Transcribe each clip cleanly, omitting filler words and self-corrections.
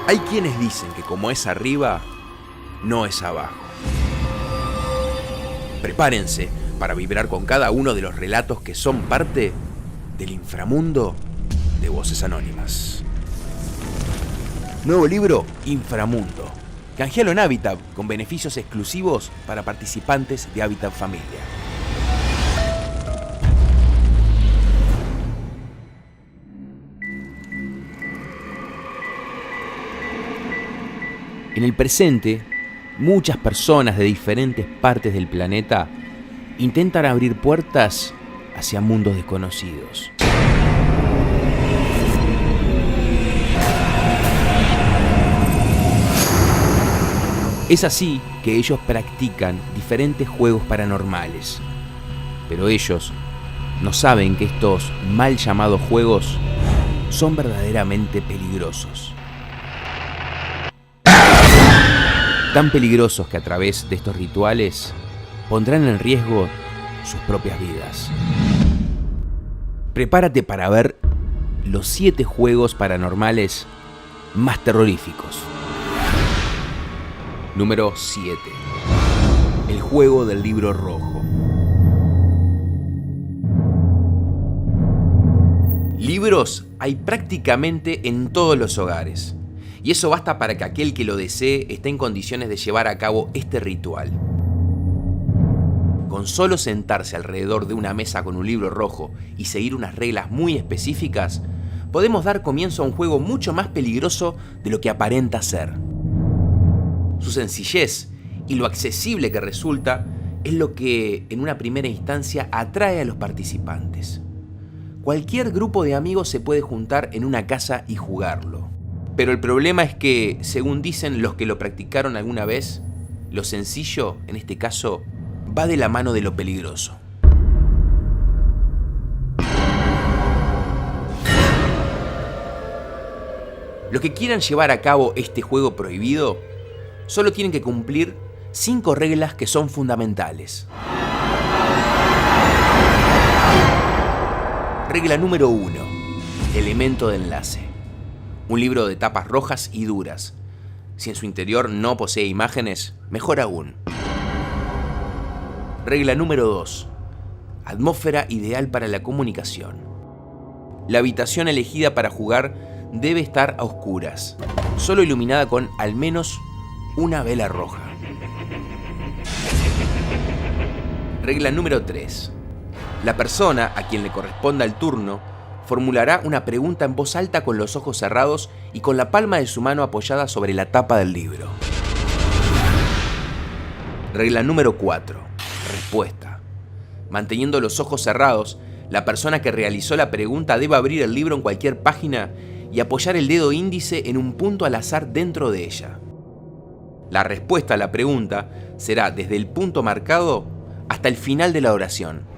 Hay quienes dicen que como es arriba, no es abajo. Prepárense para vibrar con cada uno de los relatos que son parte del inframundo de Voces Anónimas. Nuevo libro, Inframundo. Canjealo en Habitat con beneficios exclusivos para participantes de Habitat Familia. En el presente, muchas personas de diferentes partes del planeta intentan abrir puertas hacia mundos desconocidos. Es así que ellos practican diferentes juegos paranormales, pero ellos no saben que estos mal llamados juegos son verdaderamente peligrosos. Tan peligrosos que a través de estos rituales pondrán en riesgo sus propias vidas. Prepárate para ver los 7 juegos paranormales más terroríficos. Número 7. El juego del libro rojo. Libros hay prácticamente en todos los hogares. Y eso basta para que aquel que lo desee esté en condiciones de llevar a cabo este ritual. Con solo sentarse alrededor de una mesa con un libro rojo y seguir unas reglas muy específicas, podemos dar comienzo a un juego mucho más peligroso de lo que aparenta ser. Su sencillez y lo accesible que resulta es lo que en una primera instancia atrae a los participantes. Cualquier grupo de amigos se puede juntar en una casa y jugarlo. Pero el problema es que, según dicen los que lo practicaron alguna vez, lo sencillo, en este caso, va de la mano de lo peligroso. Los que quieran llevar a cabo este juego prohibido solo tienen que cumplir 5 reglas que son fundamentales. Regla número 1. Elemento de enlace. Un libro de tapas rojas y duras. Si en su interior no posee imágenes, mejor aún. Regla número 2. Atmósfera ideal para la comunicación. La habitación elegida para jugar debe estar a oscuras, solo iluminada con al menos una vela roja. Regla número 3. La persona a quien le corresponda el turno formulará una pregunta en voz alta con los ojos cerrados y con la palma de su mano apoyada sobre la tapa del libro. Regla número 4. Respuesta. Manteniendo los ojos cerrados, la persona que realizó la pregunta debe abrir el libro en cualquier página y apoyar el dedo índice en un punto al azar dentro de ella. La respuesta a la pregunta será desde el punto marcado hasta el final de la oración.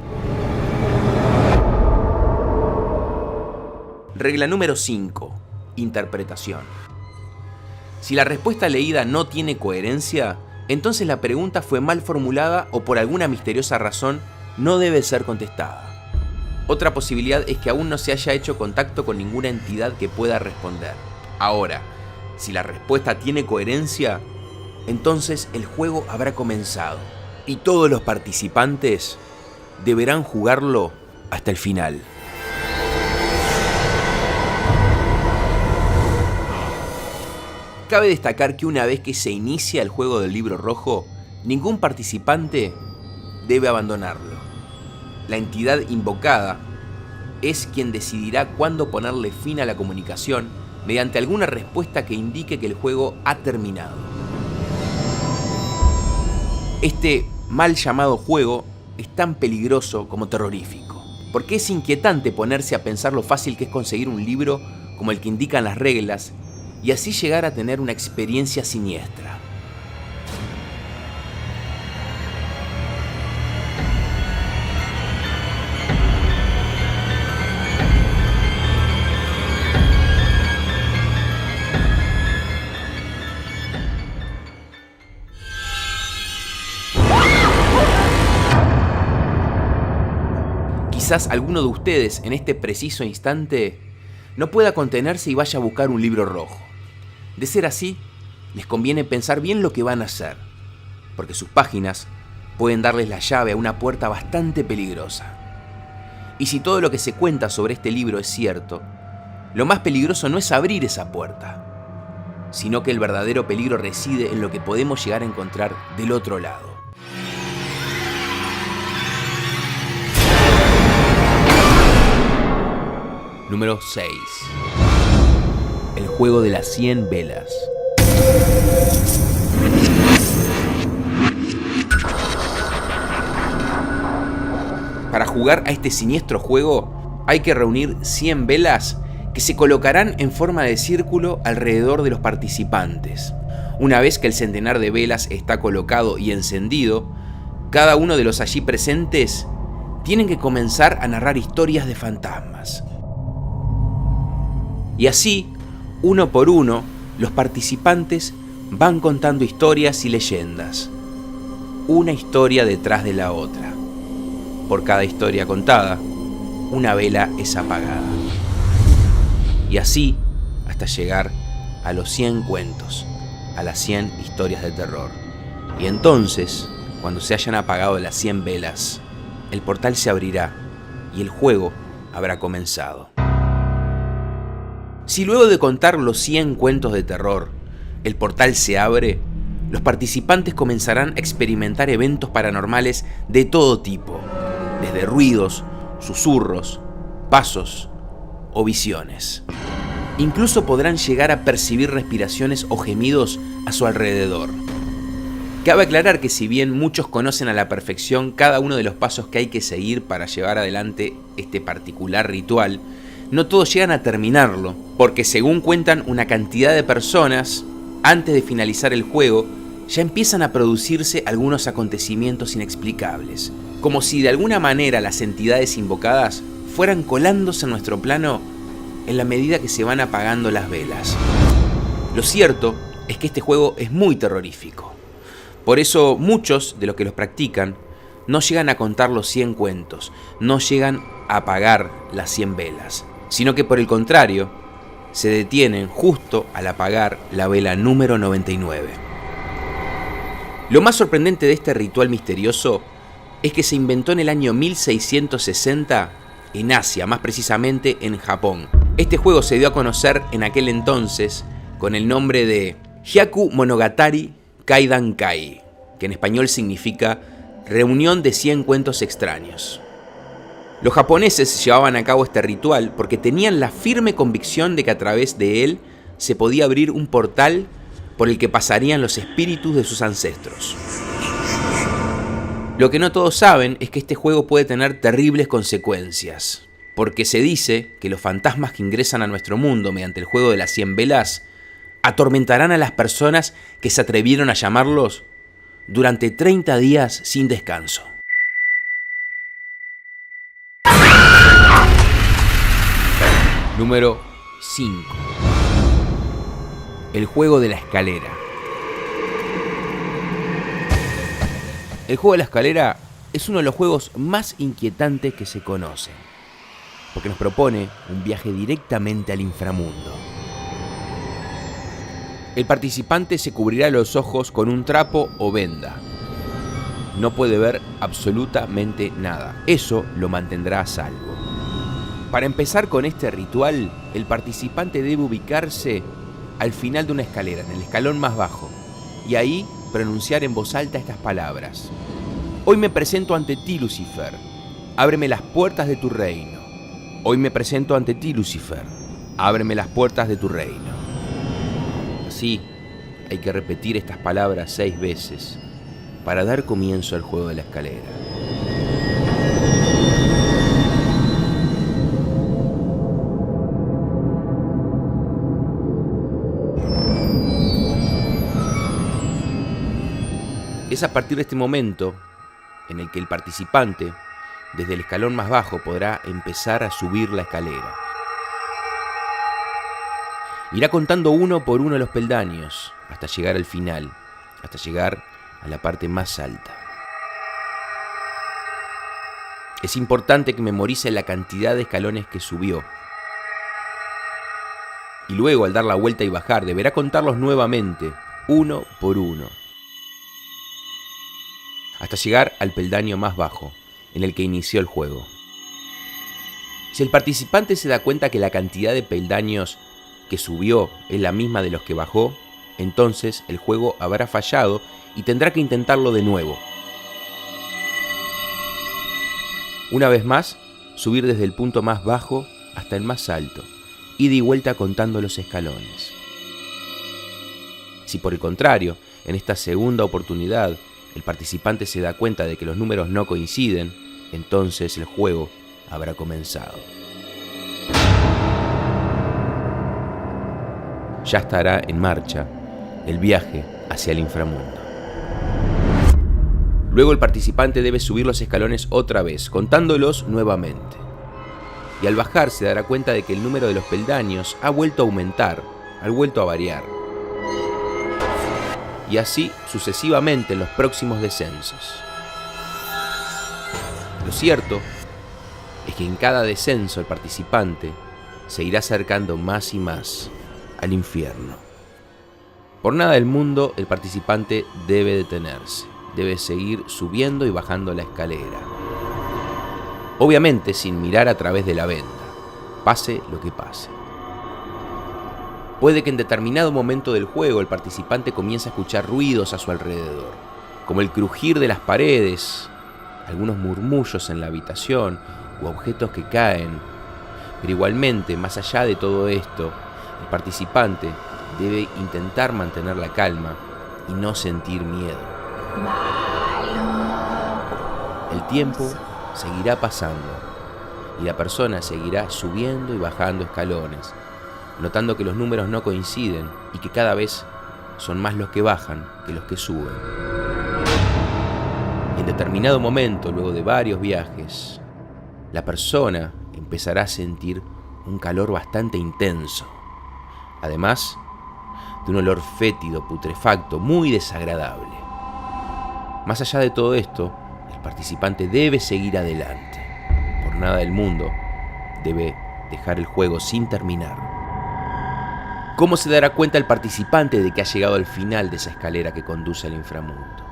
Regla número 5. Interpretación. Si la respuesta leída no tiene coherencia, entonces la pregunta fue mal formulada o por alguna misteriosa razón no debe ser contestada. Otra posibilidad es que aún no se haya hecho contacto con ninguna entidad que pueda responder. Ahora, si la respuesta tiene coherencia, entonces el juego habrá comenzado y todos los participantes deberán jugarlo hasta el final. Cabe destacar que una vez que se inicia el juego del libro rojo, ningún participante debe abandonarlo. La entidad invocada es quien decidirá cuándo ponerle fin a la comunicación mediante alguna respuesta que indique que el juego ha terminado. Este mal llamado juego es tan peligroso como terrorífico, porque es inquietante ponerse a pensar lo fácil que es conseguir un libro como el que indican las reglas y así llegar a tener una experiencia siniestra. Quizás alguno de ustedes en este preciso instante no pueda contenerse y vaya a buscar un libro rojo. De ser así, les conviene pensar bien lo que van a hacer, porque sus páginas pueden darles la llave a una puerta bastante peligrosa. Y si todo lo que se cuenta sobre este libro es cierto, lo más peligroso no es abrir esa puerta, sino que el verdadero peligro reside en lo que podemos llegar a encontrar del otro lado. Número 6. El juego de las 100 velas. Para jugar a este siniestro juego hay que reunir 100 velas que se colocarán en forma de círculo alrededor de los participantes. Una vez que el centenar de velas está colocado y encendido, cada uno de los allí presentes tienen que comenzar a narrar historias de fantasmas. Y así, uno por uno, los participantes van contando historias y leyendas, una historia detrás de la otra. Por cada historia contada, una vela es apagada. Y así hasta llegar a los 100 cuentos, a las 100 historias de terror. Y entonces, cuando se hayan apagado las 100 velas, el portal se abrirá y el juego habrá comenzado. Si luego de contar los 100 cuentos de terror, el portal se abre, los participantes comenzarán a experimentar eventos paranormales de todo tipo, desde ruidos, susurros, pasos o visiones. Incluso podrán llegar a percibir respiraciones o gemidos a su alrededor. Cabe aclarar que si bien muchos conocen a la perfección cada uno de los pasos que hay que seguir para llevar adelante este particular ritual, no todos llegan a terminarlo, porque según cuentan una cantidad de personas, antes de finalizar el juego, ya empiezan a producirse algunos acontecimientos inexplicables, como si de alguna manera las entidades invocadas fueran colándose en nuestro plano en la medida que se van apagando las velas. Lo cierto es que este juego es muy terrorífico. Por eso muchos de los que los practican no llegan a contar los 100 cuentos, no llegan a apagar las 100 velas, sino que por el contrario, se detienen justo al apagar la vela número 99. Lo más sorprendente de este ritual misterioso es que se inventó en el año 1660 en Asia, más precisamente en Japón. Este juego se dio a conocer en aquel entonces con el nombre de Hyaku Monogatari Kaidankai, que en español significa reunión de 100 cuentos extraños. Los japoneses llevaban a cabo este ritual porque tenían la firme convicción de que a través de él se podía abrir un portal por el que pasarían los espíritus de sus ancestros. Lo que no todos saben es que este juego puede tener terribles consecuencias, porque se dice que los fantasmas que ingresan a nuestro mundo mediante el juego de las 100 velas atormentarán a las personas que se atrevieron a llamarlos durante 30 días sin descanso. Número 5. El juego de la escalera. El juego de la escalera es uno de los juegos más inquietantes que se conocen, porque nos propone un viaje directamente al inframundo. El participante se cubrirá los ojos con un trapo o venda. No puede ver absolutamente nada. Eso lo mantendrá a salvo. Para empezar con este ritual, el participante debe ubicarse al final de una escalera, en el escalón más bajo, y ahí pronunciar en voz alta estas palabras. Hoy me presento ante ti, Lucifer. Ábreme las puertas de tu reino. Hoy me presento ante ti, Lucifer. Ábreme las puertas de tu reino. Así, hay que repetir estas palabras 6 veces para dar comienzo al juego de la escalera. Es a partir de este momento en el que el participante, desde el escalón más bajo, podrá empezar a subir la escalera. Irá contando uno por uno los peldaños hasta llegar al final, hasta llegar a la parte más alta. Es importante que memorice la cantidad de escalones que subió. y luego al dar la vuelta y bajar deberá contarlos nuevamente, uno por uno, hasta llegar al peldaño más bajo, en el que inició el juego. Si el participante se da cuenta que la cantidad de peldaños que subió es la misma de los que bajó, entonces el juego habrá fallado y tendrá que intentarlo de nuevo. Una vez más, subir desde el punto más bajo hasta el más alto, ida y vuelta contando los escalones. Si por el contrario, en esta segunda oportunidad, el participante se da cuenta de que los números no coinciden, entonces el juego habrá comenzado. Ya estará en marcha el viaje hacia el inframundo. Luego el participante debe subir los escalones otra vez, contándolos nuevamente. Y al bajar se dará cuenta de que el número de los peldaños ha vuelto a aumentar, ha vuelto a variar. Y así sucesivamente en los próximos descensos. Lo cierto es que en cada descenso el participante se irá acercando más y más al infierno. Por nada del mundo el participante debe detenerse, debe seguir subiendo y bajando la escalera. Obviamente sin mirar a través de la venda, pase lo que pase. Puede que en determinado momento del juego el participante comience a escuchar ruidos a su alrededor, como el crujir de las paredes, algunos murmullos en la habitación u objetos que caen. Pero igualmente, más allá de todo esto, el participante debe intentar mantener la calma y no sentir miedo. El tiempo seguirá pasando y la persona seguirá subiendo y bajando escalones, notando que los números no coinciden y que cada vez son más los que bajan que los que suben. Y en determinado momento, luego de varios viajes, la persona empezará a sentir un calor bastante intenso, además de un olor fétido, putrefacto, muy desagradable. Más allá de todo esto, el participante debe seguir adelante. Por nada del mundo debe dejar el juego sin terminar. ¿Cómo se dará cuenta el participante de que ha llegado al final de esa escalera que conduce al inframundo?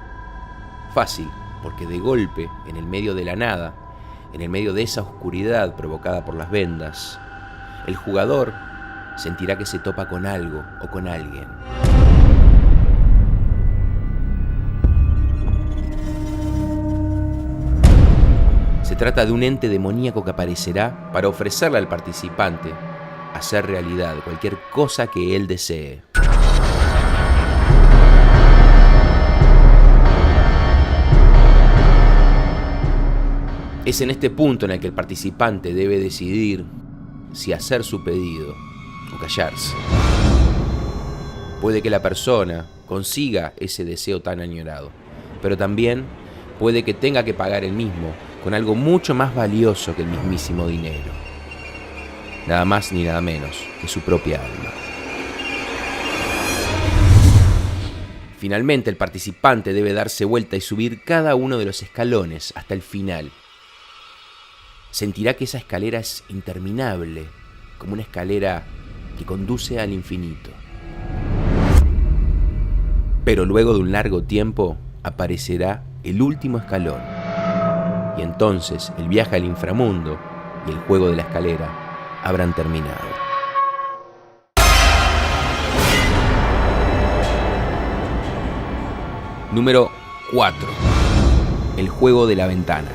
Fácil, porque de golpe, en el medio de la nada, en el medio de esa oscuridad provocada por las vendas, el jugador sentirá que se topa con algo o con alguien. Se trata de un ente demoníaco que aparecerá para ofrecerle al participante hacer realidad cualquier cosa que él desee. Es en este punto en el que el participante debe decidir si hacer su pedido o callarse. Puede que la persona consiga ese deseo tan añorado, pero también puede que tenga que pagar el mismo con algo mucho más valioso que el mismísimo dinero. Nada más ni nada menos que su propia alma. Finalmente, el participante debe darse vuelta y subir cada uno de los escalones hasta el final. Sentirá que esa escalera es interminable, como una escalera que conduce al infinito. Pero luego de un largo tiempo aparecerá el último escalón. Y entonces el viaje al inframundo y el juego de la escalera habrán terminado. Número 4. El juego de la ventana.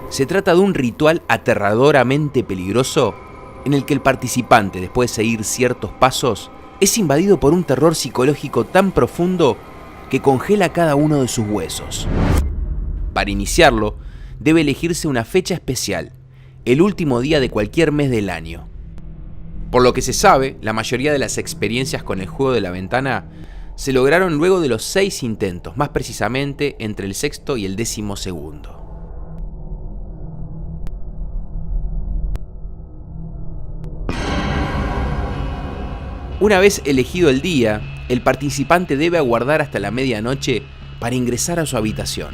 Se trata de un ritual aterradoramente peligroso en el que el participante, después de seguir ciertos pasos, es invadido por un terror psicológico tan profundo que congela cada uno de sus huesos. Para iniciarlo, debe elegirse una fecha especial, el último día de cualquier mes del año. Por lo que se sabe, la mayoría de las experiencias con el juego de la ventana se lograron luego de los 6 intentos, más precisamente entre el 6º y el 12º. Una vez elegido el día, el participante debe aguardar hasta la medianoche para ingresar a su habitación.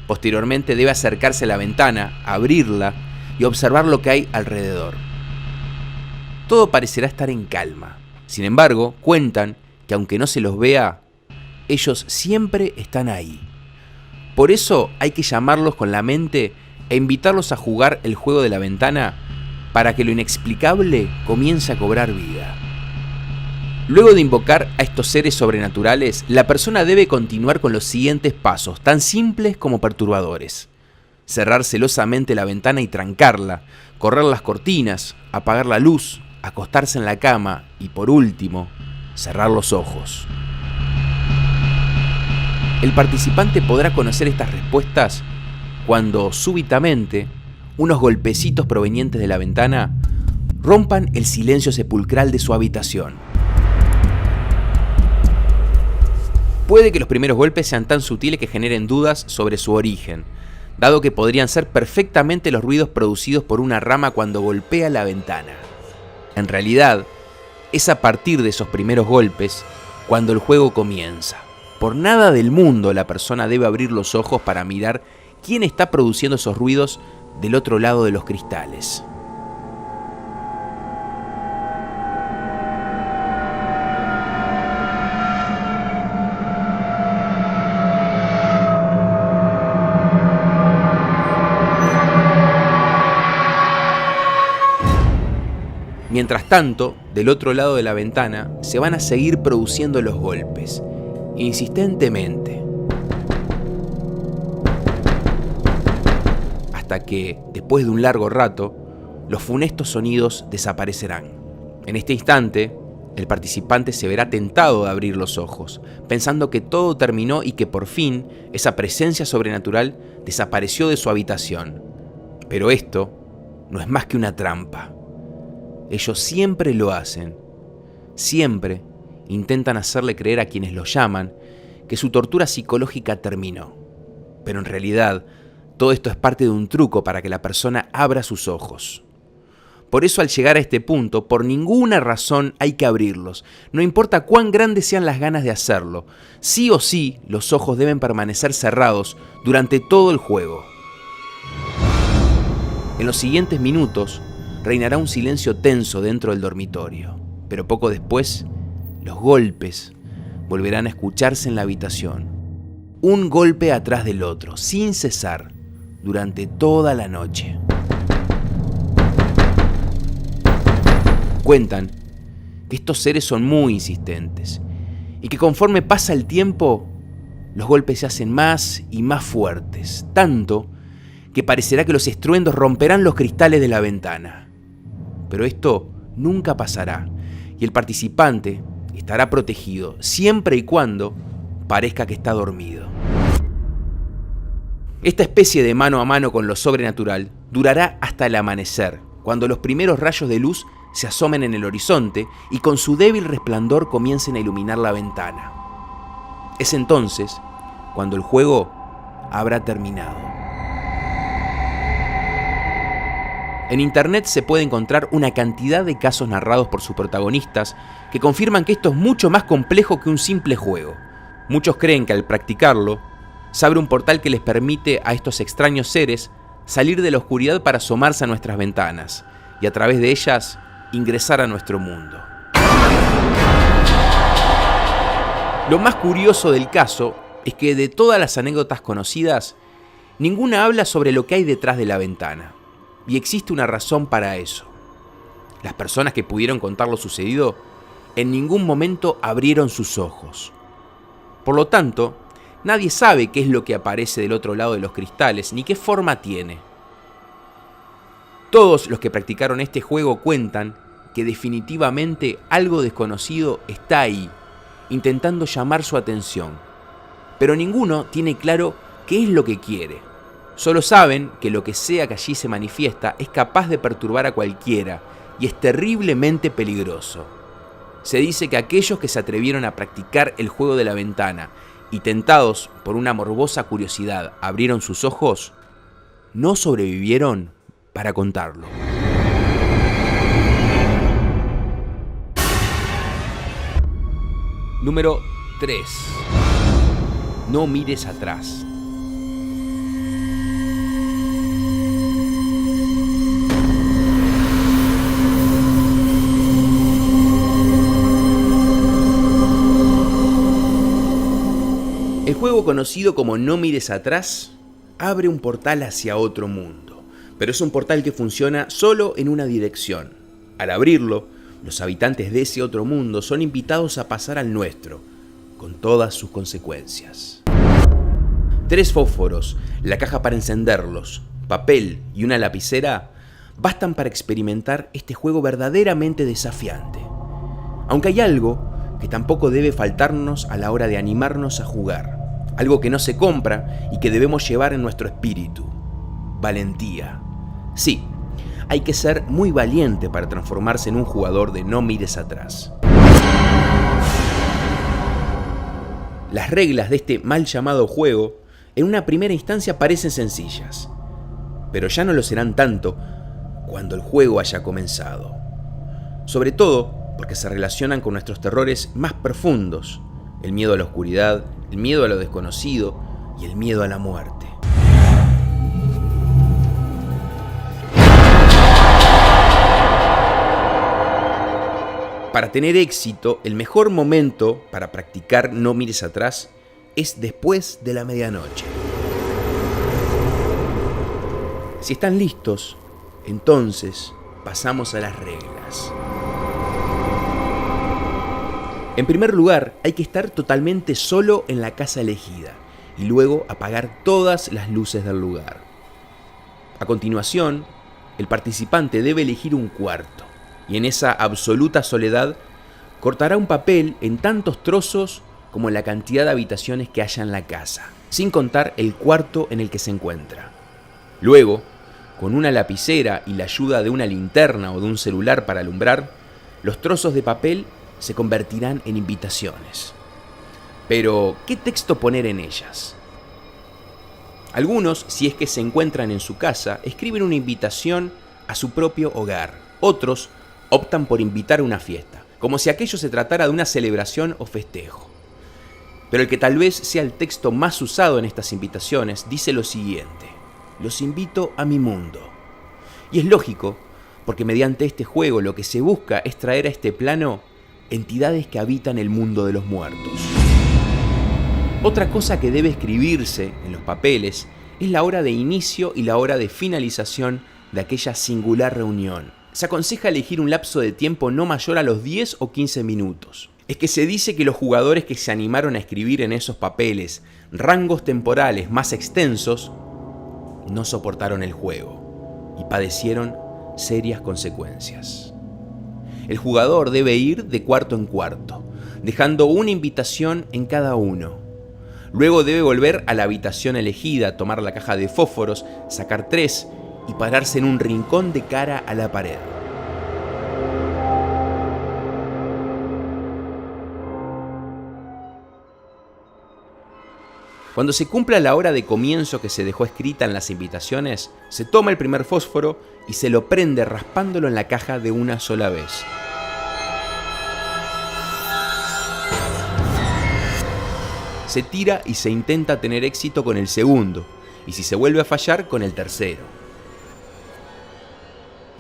Posteriormente debe acercarse a la ventana, abrirla y observar lo que hay alrededor. todo parecerá estar en calma. Sin embargo, cuentan que aunque no se los vea, ellos siempre están ahí. Por eso hay que llamarlos con la mente e invitarlos a jugar el juego de la ventana para que lo inexplicable comience a cobrar vida. Luego de invocar a estos seres sobrenaturales, la persona debe continuar con los siguientes pasos, tan simples como perturbadores. Cerrar celosamente la ventana y trancarla, correr las cortinas, apagar la luz, acostarse en la cama y, por último, cerrar los ojos. El participante podrá conocer estas respuestas cuando, súbitamente, unos golpecitos provenientes de la ventana rompan el silencio sepulcral de su habitación. Puede que los primeros golpes sean tan sutiles que generen dudas sobre su origen, dado que podrían ser perfectamente los ruidos producidos por una rama cuando golpea la ventana. En realidad, es a partir de esos primeros golpes cuando el juego comienza. Por nada del mundo la persona debe abrir los ojos para mirar quién está produciendo esos ruidos del otro lado de los cristales. Mientras tanto, del otro lado de la ventana se van a seguir produciendo los golpes, insistentemente, hasta que, después de un largo rato, los funestos sonidos desaparecerán. En este instante, el participante se verá tentado de abrir los ojos, pensando que todo terminó y que por fin esa presencia sobrenatural desapareció de su habitación. Pero esto no es más que una trampa. Ellos siempre lo hacen, siempre intentan hacerle creer a quienes lo llaman que su tortura psicológica terminó. Pero en realidad, todo esto es parte de un truco para que la persona abra sus ojos. Por eso, al llegar a este punto, por ninguna razón hay que abrirlos. No importa cuán grandes sean las ganas de hacerlo, sí o sí los ojos deben permanecer cerrados durante todo el juego. En los siguientes minutos, reinará un silencio tenso dentro del dormitorio, pero poco después, los golpes volverán a escucharse en la habitación. Un golpe atrás del otro, sin cesar, durante toda la noche. Cuentan que estos seres son muy insistentes y que conforme pasa el tiempo, los golpes se hacen más y más fuertes, tanto que parecerá que los estruendos romperán los cristales de la ventana. Pero esto nunca pasará y el participante estará protegido siempre y cuando parezca que está dormido. Esta especie de mano a mano con lo sobrenatural durará hasta el amanecer, cuando los primeros rayos de luz se asomen en el horizonte y con su débil resplandor comiencen a iluminar la ventana. Es entonces cuando el juego habrá terminado. En internet se puede encontrar una cantidad de casos narrados por sus protagonistas que confirman que esto es mucho más complejo que un simple juego. Muchos creen que al practicarlo, se abre un portal que les permite a estos extraños seres salir de la oscuridad para asomarse a nuestras ventanas y a través de ellas ingresar a nuestro mundo. Lo más curioso del caso es que de todas las anécdotas conocidas, ninguna habla sobre lo que hay detrás de la ventana. Y existe una razón para eso. Las personas que pudieron contar lo sucedido en ningún momento abrieron sus ojos. Por lo tanto, nadie sabe qué es lo que aparece del otro lado de los cristales ni qué forma tiene. Todos los que practicaron este juego cuentan que definitivamente algo desconocido está ahí, intentando llamar su atención. Pero ninguno tiene claro qué es lo que quiere. Solo saben que lo que sea que allí se manifiesta es capaz de perturbar a cualquiera y es terriblemente peligroso. Se dice que aquellos que se atrevieron a practicar el juego de la ventana y tentados por una morbosa curiosidad abrieron sus ojos, no sobrevivieron para contarlo. Número 3. No mires atrás. juego conocido como No mires atrás abre un portal hacia otro mundo, pero es un portal que funciona solo en una dirección. Al abrirlo, los habitantes de ese otro mundo son invitados a pasar al nuestro, con todas sus consecuencias. 3 fósforos, la caja para encenderlos, papel y una lapicera bastan para experimentar este juego verdaderamente desafiante. Aunque hay algo que tampoco debe faltarnos a la hora de animarnos a jugar, algo que no se compra y que debemos llevar en nuestro espíritu: valentía. Sí, hay que ser muy valiente para transformarse en un jugador de No mires atrás. Las reglas de este mal llamado juego en una primera instancia parecen sencillas, pero ya no lo serán tanto cuando el juego haya comenzado. Sobre todo porque se relacionan con nuestros terrores más profundos: el miedo a la oscuridad, el miedo a lo desconocido y el miedo a la muerte. Para tener éxito, el mejor momento para practicar No mires atrás es después de la medianoche. Si están listos, entonces pasamos a las reglas. En primer lugar, hay que estar totalmente solo en la casa elegida y luego apagar todas las luces del lugar. A continuación, el participante debe elegir un cuarto y en esa absoluta soledad cortará un papel en tantos trozos como la cantidad de habitaciones que haya en la casa, sin contar el cuarto en el que se encuentra. Luego, con una lapicera y la ayuda de una linterna o de un celular para alumbrar, los trozos de papel se convertirán en invitaciones. Pero, ¿qué texto poner en ellas? Algunos, si es que se encuentran en su casa, escriben una invitación a su propio hogar. Otros optan por invitar a una fiesta, como si aquello se tratara de una celebración o festejo. Pero el que tal vez sea el texto más usado en estas invitaciones dice lo siguiente: los invito a mi mundo. Y es lógico, porque mediante este juego lo que se busca es traer a este plano entidades que habitan el mundo de los muertos. Otra cosa que debe escribirse en los papeles es la hora de inicio y la hora de finalización de aquella singular reunión. Se aconseja elegir un lapso de tiempo no mayor a los 10 o 15 minutos. Es que se dice que los jugadores que se animaron a escribir en esos papeles rangos temporales más extensos no soportaron el juego y padecieron serias consecuencias. El jugador debe ir de cuarto en cuarto, dejando una invitación en cada uno. Luego debe volver a la habitación elegida, tomar la caja de fósforos, sacar 3 y pararse en un rincón de cara a la pared. Cuando se cumpla la hora de comienzo que se dejó escrita en las invitaciones, se toma el primer fósforo y se lo prende raspándolo en la caja de una sola vez. Se tira y se intenta tener éxito con el segundo, y si se vuelve a fallar, con el tercero.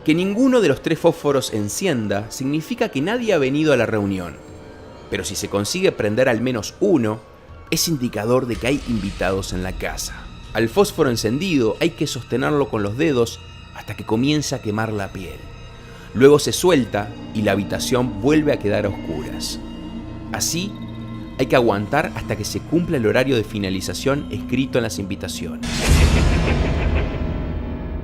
Que ninguno de los 3 fósforos encienda significa que nadie ha venido a la reunión, pero si se consigue prender al menos uno, es indicador de que hay invitados en la casa. Al fósforo encendido hay que sostenerlo con los dedos hasta que comience a quemar la piel. Luego se suelta y la habitación vuelve a quedar a oscuras. Así, hay que aguantar hasta que se cumpla el horario de finalización escrito en las invitaciones.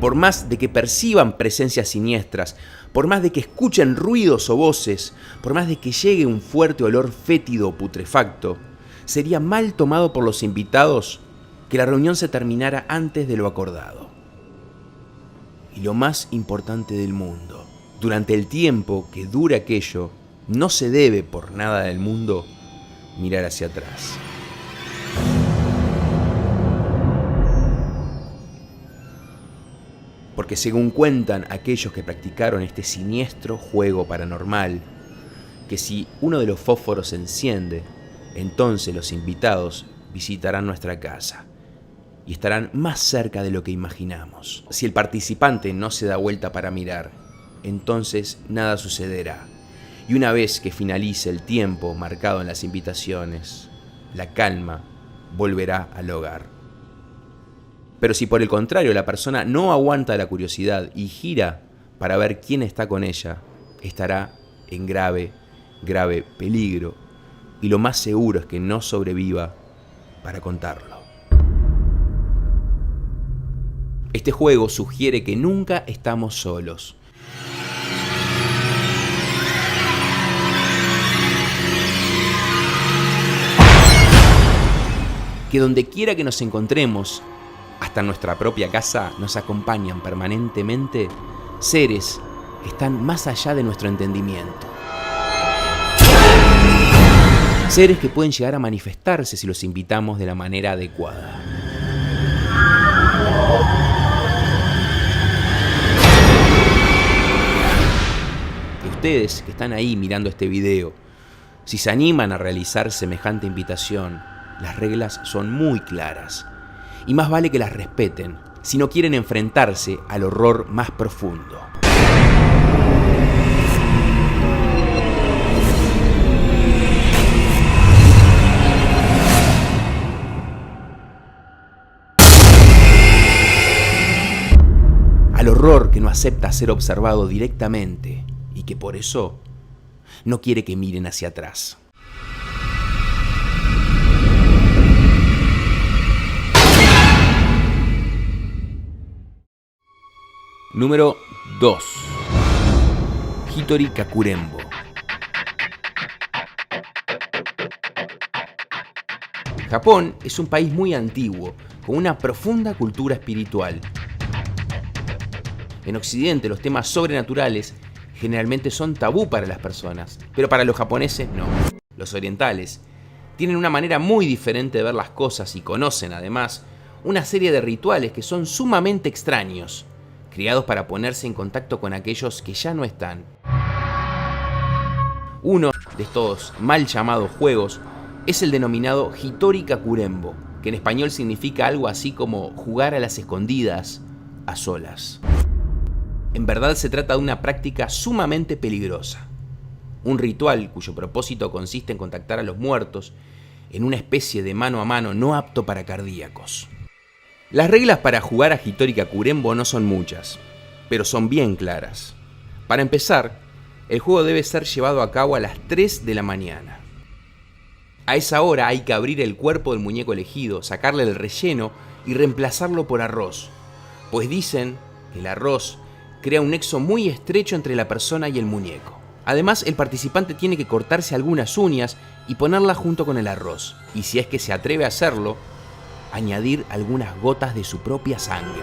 Por más de que perciban presencias siniestras, por más de que escuchen ruidos o voces, por más de que llegue un fuerte olor fétido o putrefacto, sería mal tomado por los invitados que la reunión se terminara antes de lo acordado. Y lo más importante del mundo, durante el tiempo que dure aquello, no se debe por nada del mundo mirar hacia atrás. Porque según cuentan aquellos que practicaron este siniestro juego paranormal, que si uno de los fósforos se enciende, entonces los invitados visitarán nuestra casa y estarán más cerca de lo que imaginamos. Si el participante no se da vuelta para mirar, entonces nada sucederá. Y una vez que finalice el tiempo marcado en las invitaciones, la calma volverá al hogar. Pero si por el contrario la persona no aguanta la curiosidad y gira para ver quién está con ella, estará en grave peligro, y lo más seguro es que no sobreviva para contarlo. Este juego sugiere que nunca estamos solos. Que donde quiera que nos encontremos, hasta en nuestra propia casa, nos acompañan permanentemente seres que están más allá de nuestro entendimiento. Seres que pueden llegar a manifestarse si los invitamos de la manera adecuada. Que ustedes que están ahí mirando este video, si se animan a realizar semejante invitación, las reglas son muy claras. Y más vale que las respeten si no quieren enfrentarse al horror más profundo. Al horror que no acepta ser observado directamente y que por eso no quiere que miren hacia atrás. Número 2. Hitori Kakurembo. Japón es un país muy antiguo, con una profunda cultura espiritual. En Occidente los temas sobrenaturales generalmente son tabú para las personas, pero para los japoneses no. Los orientales tienen una manera muy diferente de ver las cosas y conocen además una serie de rituales que son sumamente extraños, creados para ponerse en contacto con aquellos que ya no están. Uno de estos mal llamados juegos es el denominado Hitori Kakurembo, que en español significa algo así como jugar a las escondidas a solas. En verdad se trata de una práctica sumamente peligrosa. Un ritual cuyo propósito consiste en contactar a los muertos en una especie de mano a mano no apto para cardíacos. Las reglas para jugar a Hitori Kakurembo no son muchas, pero son bien claras. Para empezar, el juego debe ser llevado a cabo a las 3 de la mañana. A esa hora hay que abrir el cuerpo del muñeco elegido, sacarle el relleno y reemplazarlo por arroz, pues dicen que el arroz crea un nexo muy estrecho entre la persona y el muñeco. Además, el participante tiene que cortarse algunas uñas y ponerlas junto con el arroz, y si es que se atreve a hacerlo, añadir algunas gotas de su propia sangre.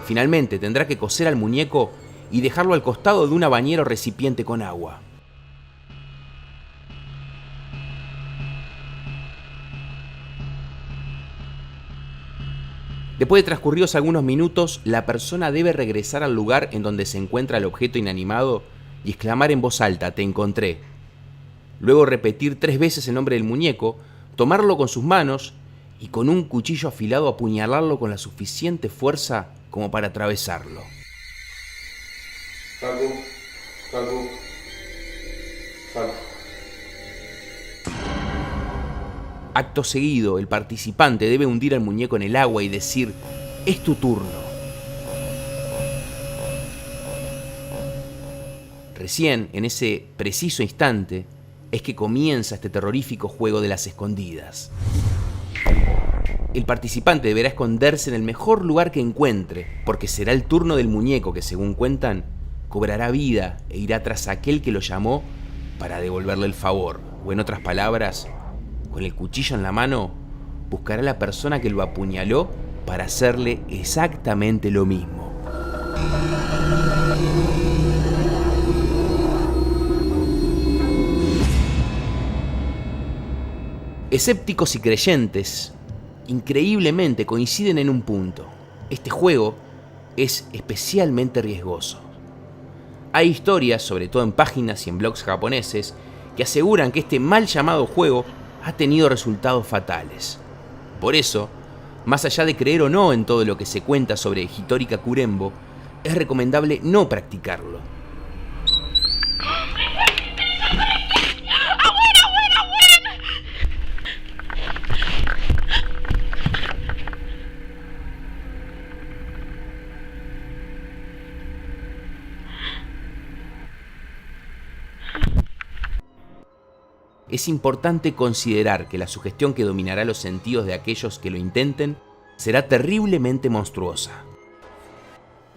Finalmente tendrá que coser al muñeco y dejarlo al costado de una bañera o recipiente con agua. Después de transcurridos algunos minutos, la persona debe regresar al lugar en donde se encuentra el objeto inanimado y exclamar en voz alta: "Te encontré". Luego repetir 3 veces el nombre del muñeco, tomarlo con sus manos y con un cuchillo afilado apuñalarlo con la suficiente fuerza como para atravesarlo. Acto seguido, el participante debe hundir al muñeco en el agua y decir: "Es tu turno". Recién, en ese preciso instante, es que comienza este terrorífico juego de las escondidas. El participante deberá esconderse en el mejor lugar que encuentre, porque será el turno del muñeco que, según cuentan, cobrará vida e irá tras aquel que lo llamó para devolverle el favor, o en otras palabras, con el cuchillo en la mano, buscará a la persona que lo apuñaló para hacerle exactamente lo mismo. Escépticos y creyentes, increíblemente, coinciden en un punto: este juego es especialmente riesgoso. Hay historias, sobre todo en páginas y en blogs japoneses, que aseguran que este mal llamado juego ha tenido resultados fatales. Por eso, más allá de creer o no en todo lo que se cuenta sobre Hitori Kakurembo, es recomendable no practicarlo. es importante considerar que la sugestión que dominará los sentidos de aquellos que lo intenten será terriblemente monstruosa.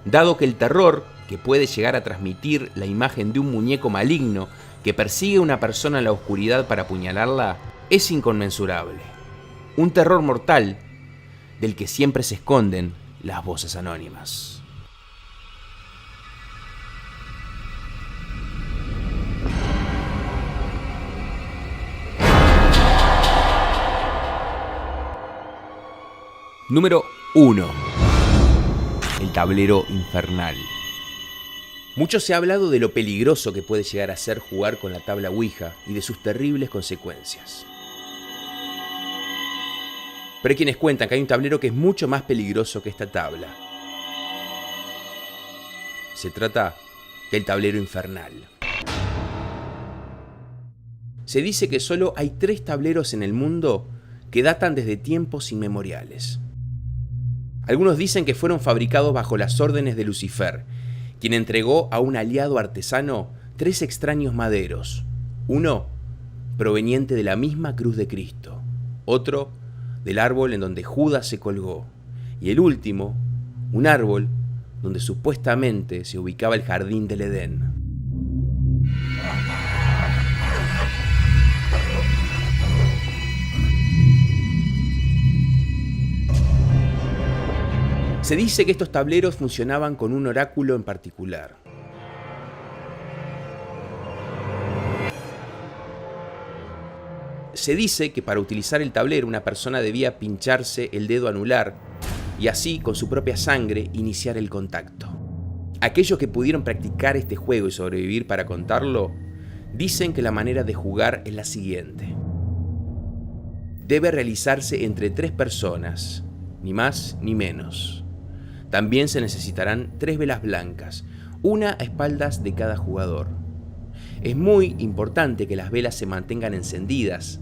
Dado que el terror que puede llegar a transmitir la imagen de un muñeco maligno que persigue a una persona en la oscuridad para apuñalarla es inconmensurable. Un terror mortal del que siempre se esconden las voces anónimas. Número 1. El tablero infernal. Mucho se ha hablado de lo peligroso que puede llegar a ser jugar con la tabla Ouija y de sus terribles consecuencias. Pero hay quienes cuentan que hay un tablero que es mucho más peligroso que esta tabla. Se trata del tablero infernal. Se dice que solo hay 3 tableros en el mundo que datan desde tiempos inmemoriales. Algunos dicen que fueron fabricados bajo las órdenes de Lucifer, quien entregó a un aliado artesano 3 extraños maderos, uno proveniente de la misma cruz de Cristo, otro del árbol en donde Judas se colgó, y el último, un árbol donde supuestamente se ubicaba el jardín del Edén. Se dice que estos tableros funcionaban con un oráculo en particular. Se dice que para utilizar el tablero una persona debía pincharse el dedo anular y así con su propia sangre iniciar el contacto. Aquellos que pudieron practicar este juego y sobrevivir para contarlo, dicen que la manera de jugar es la siguiente. Debe realizarse entre 3 personas, ni más ni menos. También se necesitarán 3 velas blancas, una a espaldas de cada jugador. Es muy importante que las velas se mantengan encendidas,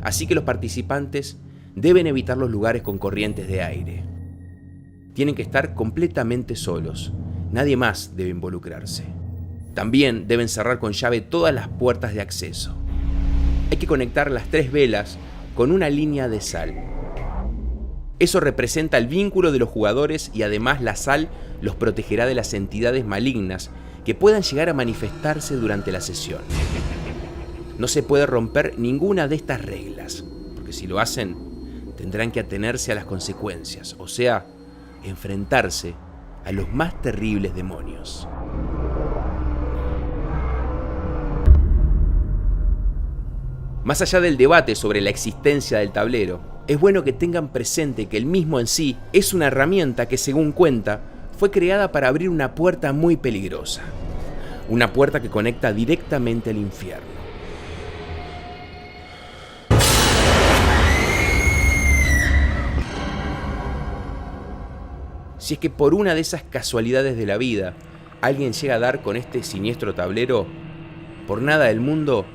así que los participantes deben evitar los lugares con corrientes de aire. Tienen que estar completamente solos, nadie más debe involucrarse. También deben cerrar con llave todas las puertas de acceso. Hay que conectar las 3 velas con una línea de sal. Eso representa el vínculo de los jugadores y además la sal los protegerá de las entidades malignas que puedan llegar a manifestarse durante la sesión. No se puede romper ninguna de estas reglas, porque si lo hacen, tendrán que atenerse a las consecuencias, o sea, enfrentarse a los más terribles demonios. Más allá del debate sobre la existencia del tablero, es bueno que tengan presente que el mismo en sí es una herramienta que, según cuenta, fue creada para abrir una puerta muy peligrosa. Una puerta que conecta directamente al infierno. Si es que por una de esas casualidades de la vida alguien llega a dar con este siniestro tablero, por nada del mundo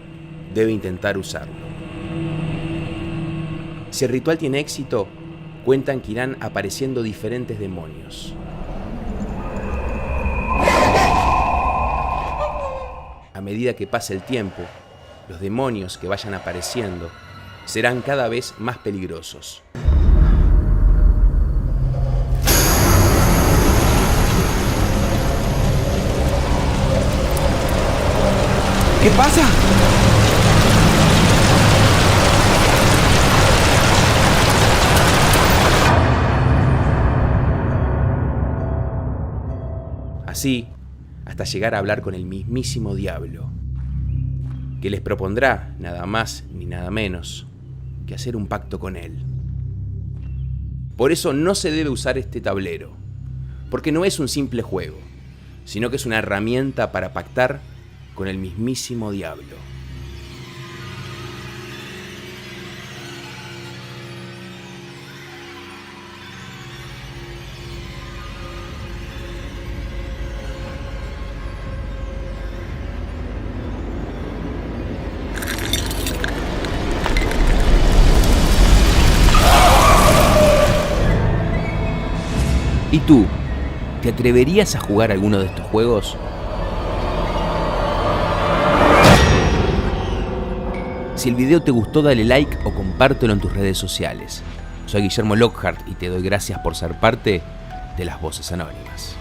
debe intentar usarlo. Si el ritual tiene éxito, cuentan que irán apareciendo diferentes demonios. A medida que pase el tiempo, los demonios que vayan apareciendo serán cada vez más peligrosos. ¿Qué pasa? Así, hasta llegar a hablar con el mismísimo diablo, que les propondrá nada más ni nada menos que hacer un pacto con él. Por eso no se debe usar este tablero, porque no es un simple juego, sino que es una herramienta para pactar con el mismísimo diablo. ¿Y tú? ¿Te atreverías a jugar alguno de estos juegos? Si el video te gustó, dale like o compártelo en tus redes sociales. Soy Guillermo Lockhart y te doy gracias por ser parte de las Voces Anónimas.